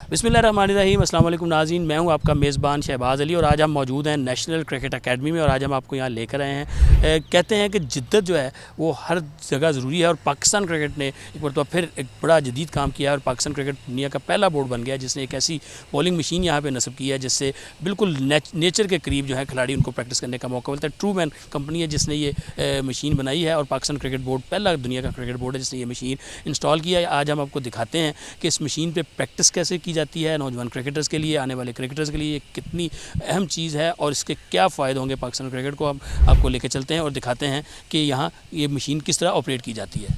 बिस्मिल्लाहिर्रहमानिर्रहीम, अस्सलाम वालेकुम नाज़रीन। मैं हूं आपका मेज़बान शहबाज़ अली और आज हम मौजूद हैं नेशनल क्रिकेट अकेडमी में और आज हम आपको यहां लेकर आए हैं। कहते हैं कि जिद्दत जो है वो हर जगह ज़रूरी है और पाकिस्तान क्रिकेट ने एक बार तो फिर एक बड़ा जदीद काम किया है और पाकिस्तान क्रिकेट दुनिया का पहला बोर्ड बन गया है जिसने एक ऐसी बॉलिंग मशीन यहाँ पर नस्ब की है जिससे बिल्कुल नेचर के करीब जो है खिलाड़ी उनको प्रैक्टिस करने का मौका मिलता है। ट्रू मैन कंपनी है जिसने ये मशीन बनाई है और पाकिस्तान क्रिकेट बोर्ड पहला दुनिया का क्रिकेट बोर्ड है जिसने ये मशीन इंस्टॉल किया है। आज हम आपको दिखाते हैं कि इस मशीन पर प्रैक्टिस कैसे की जाती है, नौजवान क्रिकेटर्स के लिए, आने वाले क्रिकेटर्स के लिए ये कितनी अहम चीज़ है और इसके क्या फ़ायदे होंगे पाकिस्तान क्रिकेट को। हम आपको लेकर चलते हैं और दिखाते हैं कि यहाँ ये मशीन किस तरह ऑपरेट की जाती है।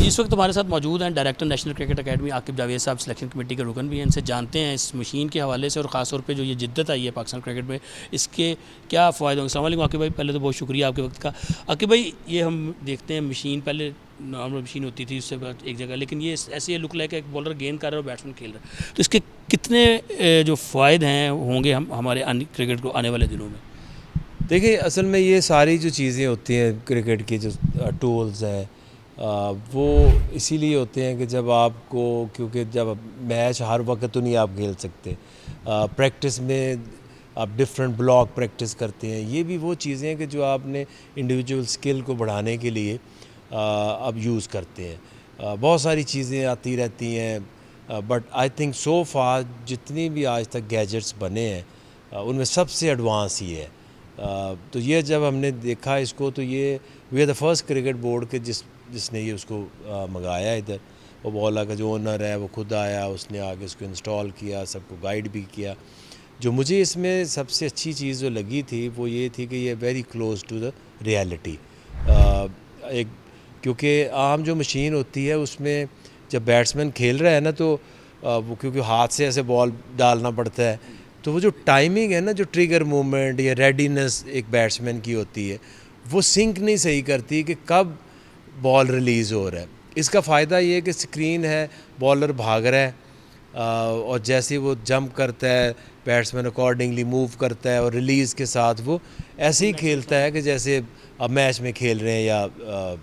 इस वक्त हमारे साथ मौजूद हैं director national cricket academy Aqib Javed साहब, सिलेक्शन कमेटी के रुकन भी हैं। इनसे जानते हैं इस मशीन के हवाले से और ख़ास तौर पे जो ये जिद्दत आई है पाकिस्तान क्रिकेट में, इसके क्या फ़ायदे होंगे। अस्सलाम वालेकुम आकिब भाई, पहले तो बहुत शुक्रिया आपके वक्त का। आकिब भाई, ये हम देखते हैं मशीन पहले नॉर्मल मशीन होती थी उससे बाद एक जगह, लेकिन ये ऐसे ये लुक लाइक एक बॉलर गेंद कर रहा है और बैट्समैन खेल रहा है, तो इसके कितने जो फ़ायदे हैं होंगे हम हमारे क्रिकेट को आने वाले दिनों में। देखिए, असल में ये सारी जो चीज़ें होती हैं क्रिकेट की जो टूल्स हैं, वो इसीलिए होते हैं कि जब आपको, क्योंकि जब मैच हर वक्त तो नहीं आप खेल सकते, प्रैक्टिस में आप डिफरेंट ब्लॉक प्रैक्टिस करते हैं। ये भी वो चीज़ें हैं कि जो आपने इंडिविजुअल स्किल को बढ़ाने के लिए अब यूज़ करते हैं। बहुत सारी चीज़ें आती रहती हैं, बट आई थिंक सो फार जितनी भी आज तक गैजेट्स बने हैं उनमें सबसे एडवांस ही है। तो ये जब हमने देखा इसको, तो ये we are the first cricket board के जिसने ये उसको मंगाया इधर। वो बॉला का जो ओनर है वो खुद आया, उसने आके उसको इंस्टॉल किया, सबको गाइड भी किया। जो मुझे इसमें सबसे अच्छी चीज़ जो लगी थी वो ये थी कि ये very close to the reality. एक क्योंकि आम जो मशीन होती है उसमें जब बैट्समैन खेल रहा है ना, तो वो क्योंकि हाथ से ऐसे बॉल डालना पड़ता है, तो वो जो टाइमिंग है ना, जो ट्रिगर मूवमेंट या रेडीनेस एक बैट्समैन की होती है, वो सिंक नहीं सही करती कि कब बॉल रिलीज़ हो रहा है। इसका फ़ायदा ये है कि स्क्रीन है, बॉलर भाग रहा है, और जैसे ही वो जंप करता है बैट्समैन अकॉर्डिंगली मूव करता है और रिलीज़ के साथ वो ऐसे ही खेलता है कि जैसे अब मैच में खेल रहे हैं या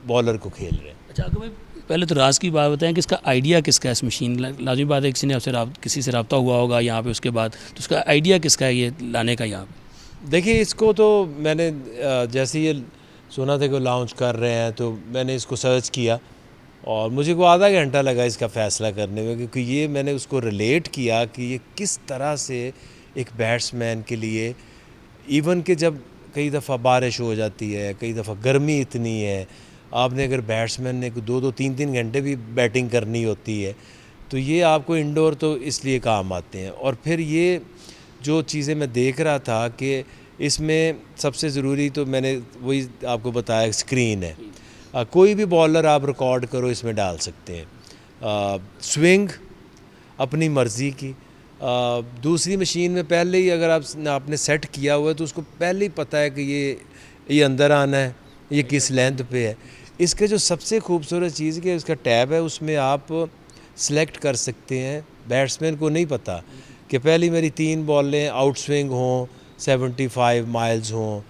बॉलर को खेल रहे हैं। अच्छा आकिब भाई, पहले तो राज की बात बताएं कि इसका आइडिया किसका है इस मशीन। लाजमी बात है किसी ने आपसे किसी से रब्ता हुआ होगा यहाँ पे, उसके बाद तो उसका आइडिया किसका है ये लाने का यहाँ पे। देखिए, इसको तो मैंने जैसे ये सुना था कि लॉन्च कर रहे हैं, तो मैंने इसको सर्च किया और मुझे को आधा घंटा लगा इसका फ़ैसला करने में, क्योंकि ये मैंने उसको रिलेट किया कि ये किस तरह से एक बैट्समैन के लिए, इवन कि जब कई दफ़ा बारिश हो जाती है, कई दफ़ा गर्मी इतनी है, आपने अगर बैट्समैन ने 2-2 3-3 घंटे भी बैटिंग करनी होती है, तो ये आपको इंडोर तो इसलिए काम आते हैं। और फिर ये जो चीज़ें मैं देख रहा था कि इसमें सबसे ज़रूरी तो मैंने वही आपको बताया, स्क्रीन है। कोई भी बॉलर आप रिकॉर्ड करो इसमें डाल सकते हैं, स्विंग अपनी मर्ज़ी की। दूसरी मशीन में पहले ही अगर आपने सेट किया हुआ है तो उसको पहले ही पता है कि ये अंदर आना है, ये किस लेंथ पे है। इसके जो सबसे खूबसूरत चीज़ कि इसका टैब है, उसमें आप सेलेक्ट कर सकते हैं। बैट्समैन को नहीं पता कि पहली मेरी 3 बॉलें आउट स्विंग हों, 75 माइल्स हों,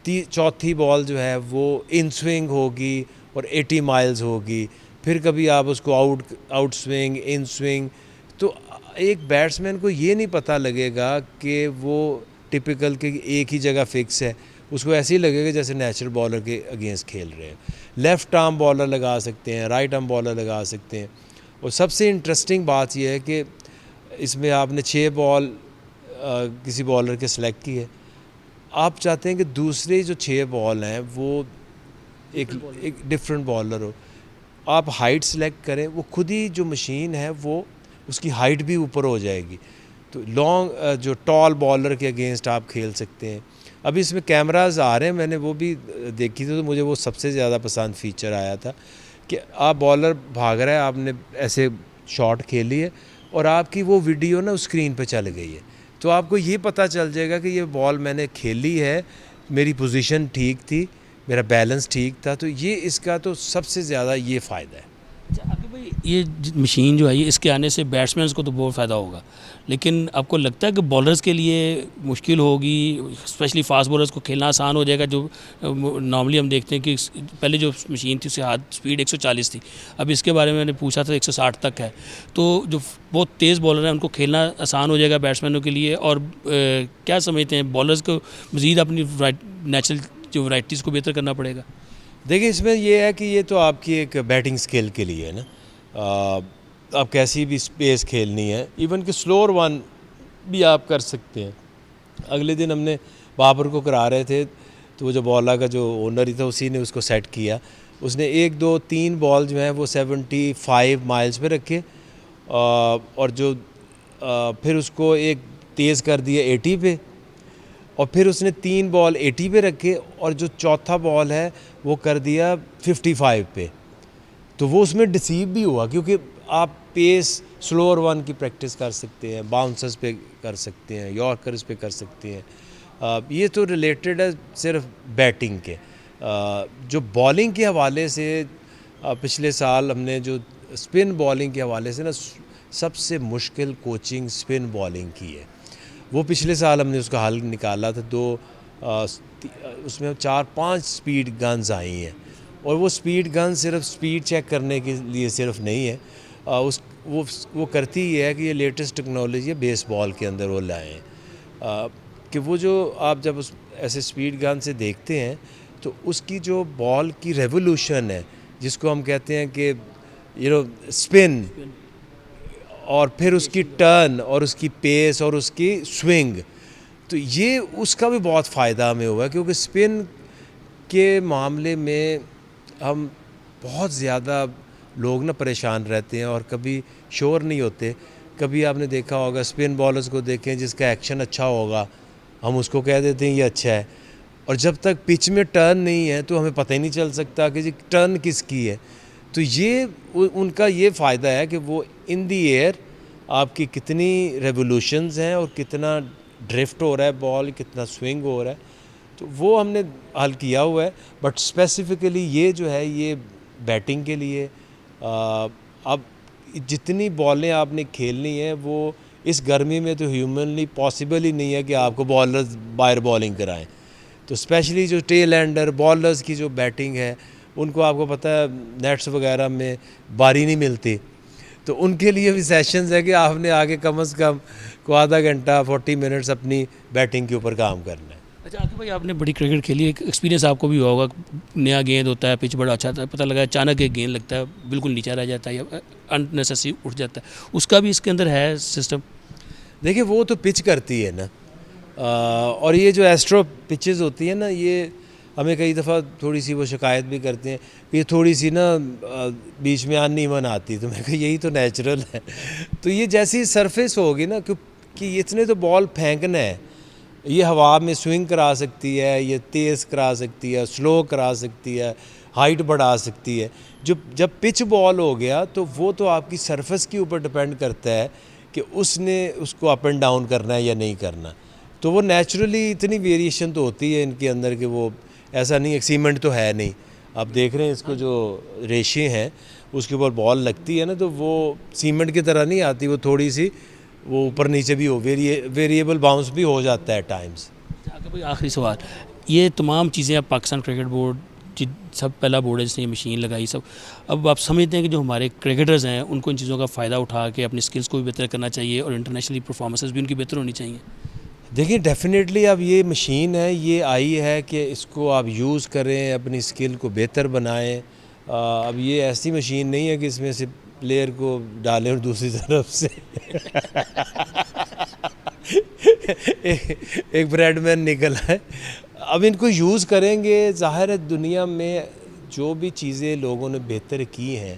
चौथी बॉल जो है वो इन स्विंग होगी और 80 माइल्स होगी, फिर कभी आप उसको आउट स्विंग, इन स्विंग। तो एक बैट्समैन को ये नहीं पता लगेगा कि वो टिपिकल के एक ही जगह फिक्स है, उसको ऐसे ही लगेगा जैसे नेचुरल बॉलर के अगेंस्ट खेल रहे हैं। लेफ़्ट आर्म बॉलर लगा सकते हैं, राइट आर्म बॉलर लगा सकते हैं। और सबसे इंटरेस्टिंग बात यह है कि इसमें आपने 6 बॉल किसी बॉलर के सिलेक्ट की है, आप चाहते हैं कि दूसरे जो 6 बॉल हैं वो एक डिफरेंट बॉलर हो, आप हाइट सेलेक्ट करें, वो खुद ही जो मशीन है वो उसकी हाइट भी ऊपर हो जाएगी। तो लॉन्ग जो टॉल बॉलर के अगेंस्ट आप खेल सकते हैं। अभी इसमें कैमरास आ रहे हैं, मैंने वो भी देखी थी, तो मुझे वो सबसे ज़्यादा पसंद फीचर आया था कि आप बॉलर भाग रहा है, आपने ऐसे शॉट खेली है और आपकी वो वीडियो ना उस स्क्रीन पे चल गई है, तो आपको ये पता चल जाएगा कि ये बॉल मैंने खेली है, मेरी पोजीशन ठीक थी, मेरा बैलेंस ठीक था। तो ये इसका तो सबसे ज़्यादा ये फ़ायदा है। अच्छा आकिब भाई, ये मशीन जो है ये इसके आने से बैट्समैन को तो बहुत फ़ायदा होगा, लेकिन आपको लगता है कि बॉलर्स के लिए मुश्किल होगी, स्पेशली फास्ट बॉलर्स को खेलना आसान हो जाएगा? जो नॉर्मली हम देखते हैं कि पहले जो मशीन थी उससे हाथ स्पीड 140 थी, अब इसके बारे में मैंने पूछा था 160 तक है, तो जो बहुत तेज़ बॉलर हैं उनको खेलना आसान हो जाएगा बैट्समैनों के लिए? और क्या समझते हैं बॉलर्स को मज़ीद अपनी नेचुरल जो वैराइटीज़ को बेहतर करना पड़ेगा? देखिए, इसमें ये है कि ये तो आपकी एक बैटिंग स्किल के लिए है ना। आप कैसी भी स्पेस खेलनी है, इवन कि स्लोअर वन भी आप कर सकते हैं। अगले दिन हमने बाबर को करा रहे थे, तो वो जो बॉला का जो ओनर ही था उसी ने उसको सेट किया। उसने 1 2 3 बॉल जो हैं वो 75 माइल्स पे रखे, और जो फिर उसको एक तेज़ कर दिया 80 पे, और फिर उसने 3 बॉल 80 पे रखे, और जो चौथा बॉल है वो कर दिया 55 पे। तो वो उसमें डिसीव भी हुआ, क्योंकि आप पेस स्लोअर वन की प्रैक्टिस कर सकते हैं, बाउंसर्स पे कर सकते हैं, यॉर्कर्स पे कर सकते हैं। ये तो रिलेटेड है सिर्फ बैटिंग के। जो बॉलिंग के हवाले से पिछले साल हमने जो स्पिन बॉलिंग के हवाले से ना सबसे मुश्किल कोचिंग स्पिन बॉलिंग की है। वो पिछले साल हमने उसका हल निकाला था। उसमें 4-5 स्पीड गन्स आई हैं, और वो स्पीड गन सिर्फ स्पीड चेक करने के लिए सिर्फ नहीं है, वो करती ही है कि ये लेटेस्ट टेक्नोलॉजी है बेसबॉल के अंदर वो लाएँ हैं, कि वो जो आप जब उस ऐसे स्पीड गन से देखते हैं तो उसकी जो बॉल की रेवोल्यूशन है, जिसको हम कहते हैं कि स्पिन, और फिर उसकी टर्न और उसकी पेस और उसकी स्विंग, तो ये उसका भी बहुत फ़ायदा हमें हुआ है। क्योंकि स्पिन के मामले में हम बहुत ज़्यादा लोग ना परेशान रहते हैं और कभी श्योर नहीं होते। कभी आपने देखा होगा स्पिन बॉलर्स को देखें, जिसका एक्शन अच्छा होगा हम उसको कह देते हैं ये अच्छा है, और जब तक पिच में टर्न नहीं है तो हमें पता ही नहीं चल सकता कि जी टर्न किसकी है। तो ये उनका ये फ़ायदा है कि वो इन दी एयर आपकी कितनी रेवोल्यूशंस हैं और कितना ड्रिफ्ट हो रहा है बॉल, कितना स्विंग हो रहा है, तो वो हमने हल किया हुआ है। बट स्पेसिफ़िकली ये जो है ये बैटिंग के लिए अब जितनी बॉलें आपने खेलनी है वो इस गर्मी में तो ह्यूमनली पॉसिबल ही नहीं है कि आपको बॉलर्स बायर बॉलिंग कराएं। तो स्पेशली जो टेल एंडर बॉलर्स की जो बैटिंग है, उनको आपको पता है नेट्स वगैरह में बारी नहीं मिलती, तो उनके लिए भी सेशंस है कि आपने आगे कम से कम को आधा घंटा 40 मिनट्स अपनी बैटिंग के ऊपर काम करना है। अच्छा आकिब भाई, आपने बड़ी क्रिकेट खेली, एक एक्सपीरियंस आपको भी हुआ होगा। नया गेंद होता है, पिच बड़ा अच्छा था, पता लगा अचानक एक गेंद लगता है बिल्कुल नीचे रह जाता है या अननेसेसरी उठ जाता है, उसका भी इसके अंदर है सिस्टम? देखिए, वो तो पिच करती है ना, और ये जो एस्ट्रो पिचेस होती है ना, ये हमें कई दफ़ा थोड़ी सी वो शिकायत भी करते हैं, ये थोड़ी सी ना बीच में अनइवन आती, तो मैं कहा यही तो नेचुरल है। तो ये जैसी सरफेस होगी ना, क्योंकि इतने तो बॉल फेंकना है, ये हवा में स्विंग करा सकती है, ये तेज़ करा सकती है, स्लो करा सकती है, हाइट बढ़ा सकती है। जब पिच बॉल हो गया तो वो तो आपकी सरफेस के ऊपर डिपेंड करता है कि उसने उसको अप एंड डाउन करना है या नहीं करना। तो वो नेचुरली इतनी वेरिएशन तो होती है इनके अंदर कि वो ऐसा नहीं, सीमेंट तो है नहीं। आप देख रहे हैं इसको जो रेशे हैं उसके ऊपर बॉल लगती है ना, तो वो सीमेंट की तरह नहीं आती, वो थोड़ी सी वो ऊपर नीचे भी वेरिएबल बाउंस भी हो जाता है टाइम्स। भाई आखिरी सवाल, ये तमाम चीज़ें अब पाकिस्तान क्रिकेट बोर्ड सब पहला बोर्ड है जिसने ये मशीन लगाई सब, अब आप समझते हैं कि जो हमारे क्रिकेटर्स हैं उनको इन चीज़ों का फ़ायदा उठा के अपनी स्किल्स को भी बेहतर करना चाहिए और इंटरनेशनली परफॉर्मेंसेस भी उनकी बेहतर होनी चाहिए? देखिए, डेफिनेटली अब ये मशीन है, ये आई है कि इसको आप यूज़ करें, अपनी स्किल को बेहतर बनाएं। अब ये ऐसी मशीन नहीं है कि इसमें से प्लेयर को डालें और दूसरी तरफ से एक ब्रेडमैन निकला है। अब इनको यूज़ करेंगे, ज़ाहिर है दुनिया में जो भी चीज़ें लोगों ने बेहतर की हैं,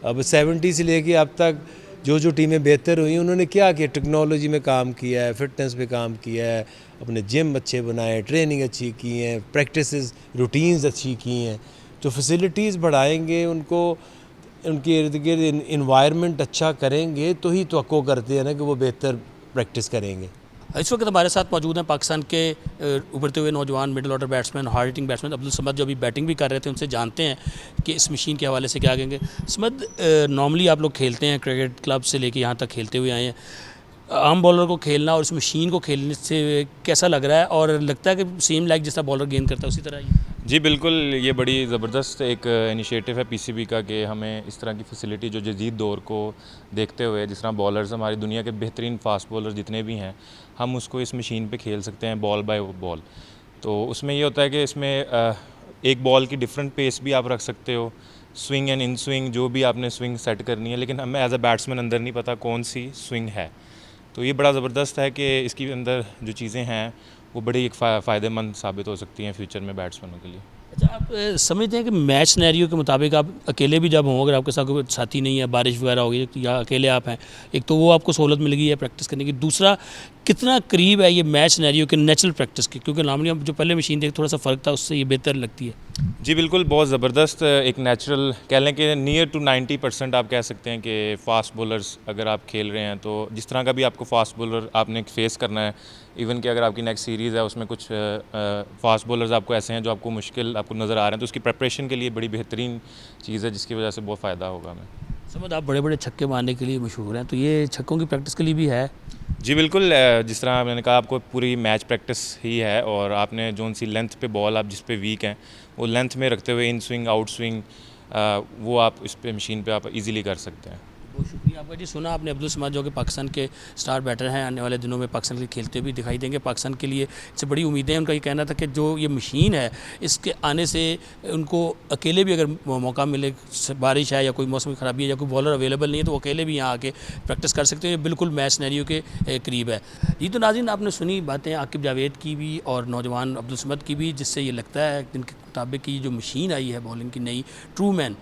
अब 70 से लेके अब तक जो टीमें बेहतर हुई उन्होंने क्या किया, टेक्नोलॉजी में काम किया है, फिटनेस पे काम किया है, अपने जिम अच्छे बनाए, ट्रेनिंग अच्छी की हैं, प्रैक्टिसेस रूटीन्स अच्छी की हैं। तो फैसिलिटीज़ बढ़ाएंगे, उनको उनके इर्द गिर्द इन्वायरमेंट अच्छा करेंगे तो ही तवक्को करते हैं ना कि वो बेहतर प्रैक्टिस करेंगे। इस वक्त हमारे साथ मौजूद हैं पाकिस्तान के उभरते हुए नौजवान middle order batsman, hard hitting batsman Abdul Samad, जो अभी बैटिंग भी कर रहे थे। उनसे जानते हैं कि इस मशीन के हवाले से क्या कहेंगे। समद, नॉर्मली आप लोग खेलते हैं, क्रिकेट क्लब से लेके यहाँ तक खेलते हुए आए हैं। आम बॉलर को खेलना और इस मशीन को खेलने से कैसा लग रहा है, और लगता है कि सेम लाइक जिस तरह बॉलर गेंद करता है उसी तरह ही? जी बिल्कुल, ये बड़ी ज़बरदस्त एक इनिशिएटिव है पीसीबी का कि हमें इस तरह की फैसिलिटी जो जदीद दौर को देखते हुए, जिस तरह बॉलर्स हमारी दुनिया के बेहतरीन फास्ट बॉलर जितने भी हैं, हम उसको इस मशीन पे खेल सकते हैं बॉल बाय बॉल। तो उसमें ये होता है कि इसमें एक बॉल की डिफरेंट पेस भी आप रख सकते हो, स्विंग एंड इन स्विंग जो भी आपने स्विंग सेट करनी है, लेकिन हमें एज अ बैट्समैन अंदर नहीं पता कौन सी स्विंग है। तो ये बड़ा ज़बरदस्त है कि इसके अंदर जो चीज़ें हैं वो बड़ी एक फ़ायदेमंद साबित हो सकती हैं फ्यूचर में बैट्समैनों के लिए। अच्छा, आप समझते हैं कि मैच सिनेरियो के मुताबिक आप अकेले भी जब हों, अगर आपके साथ कोई साथी नहीं है, बारिश वगैरह होगी या अकेले आप हैं, एक तो वो आपको सहूलत मिल गई है प्रैक्टिस करने की, दूसरा कितना करीब है ये मैच सिनेरियो के नेचुरल प्रैक्टिस के? क्योंकि नॉर्मली हम जो पहले मशीन देखते थोड़ा सा फ़र्क था, उससे ये बेहतर लगती है। जी बिल्कुल, बहुत ज़बरदस्त एक नेचुरल कह लें कि नियर टू 90% आप कह सकते हैं कि फ़ास्ट बॉलर्स अगर आप खेल रहे हैं तो जिस तरह का भी आपको फ़ास्ट बॉलर आपने फेस करना है, इवन कि अगर आपकी नेक्स्ट सीरीज़ है उसमें कुछ फ़ास्ट बॉलर्स आपको ऐसे हैं जो आपको मुश्किल आपको नज़र आ रहे हैं, तो उसकी प्रिपरेशन के लिए बड़ी बेहतरीन चीज़ है जिसकी वजह से बहुत फ़ायदा होगा हमें। समझ, आप बड़े बड़े छक्के मारने के लिए मशहूर हैं, तो ये छक्कों की प्रैक्टिस के लिए भी है? जी बिल्कुल, जिस तरह मैंने कहा आपको पूरी मैच प्रैक्टिस ही है, और आपने जोन सी लेंथ पे बॉल आप जिस पे वीक हैं वो लेंथ में रखते हुए इन स्विंग आउट स्विंग वो आप इस पे मशीन पे आप इजीली कर सकते हैं। बहुत शुक्रिया आपका जी। सुना आपने अब्दुल समद, जो कि पाकिस्तान के स्टार बैटर हैं, आने वाले दिनों में पाकिस्तान के लिए खेलते भी दिखाई देंगे। पाकिस्तान के लिए इससे बड़ी उम्मीदें हैं। उनका ये कहना था कि जो ये मशीन है इसके आने से उनको अकेले भी अगर मौका मिले, बारिश है या कोई मौसम की ख़राबी है या कोई बॉलर अवेलेबल नहीं है, तो वो अकेले भी यहाँ आके प्रैक्टिस कर सकते हैं। ये बिल्कुल मैच सिनेरियो के करीब है। ये तो नाज़रीन, आपने सुनी बातें आकिब जावेद की भी और नौजवान अब्दुल समद की भी, जिससे ये लगता है इनके मुताबिक कि जो मशीन आई है बॉलिंग की नई ट्रू मैन,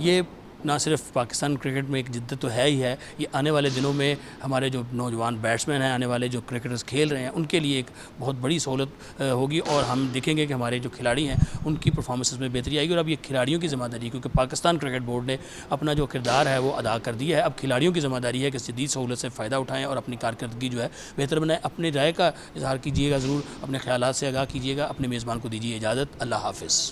ये ना सिर्फ पाकिस्तान क्रिकेट में एक जिद्दत तो है ही है, ये आने वाले दिनों में हमारे जो नौजवान बैट्समैन हैं, आने वाले जो क्रिकेटर्स खेल रहे हैं, उनके लिए एक बहुत बड़ी सहूलत होगी। और हम देखेंगे कि हमारे जो खिलाड़ी हैं उनकी परफॉर्मेंस में बेहतरी आएगी। और अब ये खिलाड़ियों की ज़िम्मेदारी है, क्योंकि पाकिस्तान क्रिकेट बोर्ड ने अपना जो किरदार है वो अदा कर दिया है। अब खिलाड़ियों की ज़िम्मेदारी है कि इस जदीद सहूलत से फ़ायदा उठाएँ और अपनी कारकर्दगी जो है बेहतर बनाएँ। अपनी राय का इजहार कीजिएगा ज़रूर, अपने ख्यालात से आगाह कीजिएगा। अपने मेज़बान को दीजिए इजाज़त। अल्लाह हाफ़िज़।